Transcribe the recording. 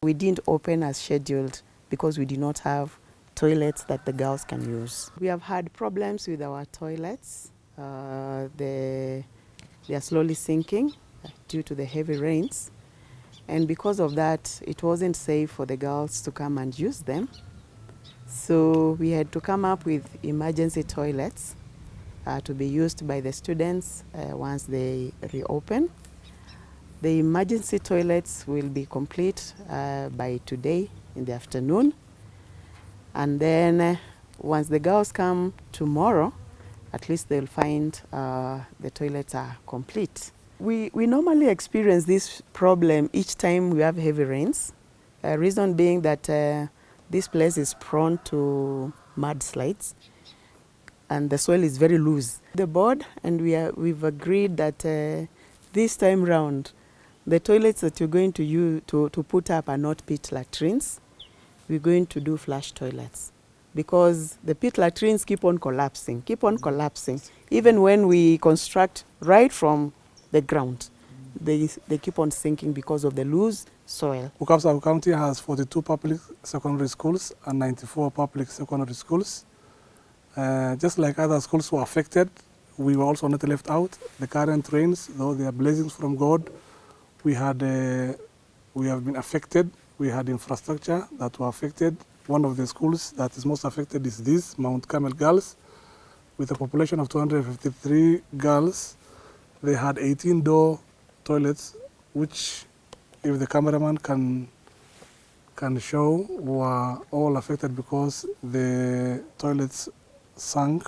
We didn't open as scheduled because we did not have toilets that the girls can use. We have had problems with our toilets. They are slowly sinking due to the heavy rains. And because of that, it wasn't safe for the girls to come and use them. So we had to come up with emergency toilets to be used by the students once they reopen. The emergency toilets will be complete by today in the afternoon. And then once the girls come tomorrow, at least they'll find the toilets are complete. We normally experience this problem each time we have heavy rains. Reason being that this place is prone to mudslides and the soil is very loose. The board and we've agreed that this time round, the toilets that you're going to use to put up are not pit latrines. We're going to do flush toilets because the pit latrines keep on collapsing. Even when we construct right from the ground, they keep on sinking because of the loose soil. Gũtharario County has 42 public secondary schools and 94 public secondary schools. Just like other schools were affected, we were also not left out. The current rains, though they are blessings from God, we have been affected. We had infrastructure that were affected. One of the schools that is most affected is this, Mount Carmel Girls, with a population of 253 girls. They had 18 door toilets, which, if the cameraman can show, were all affected because the toilets sank.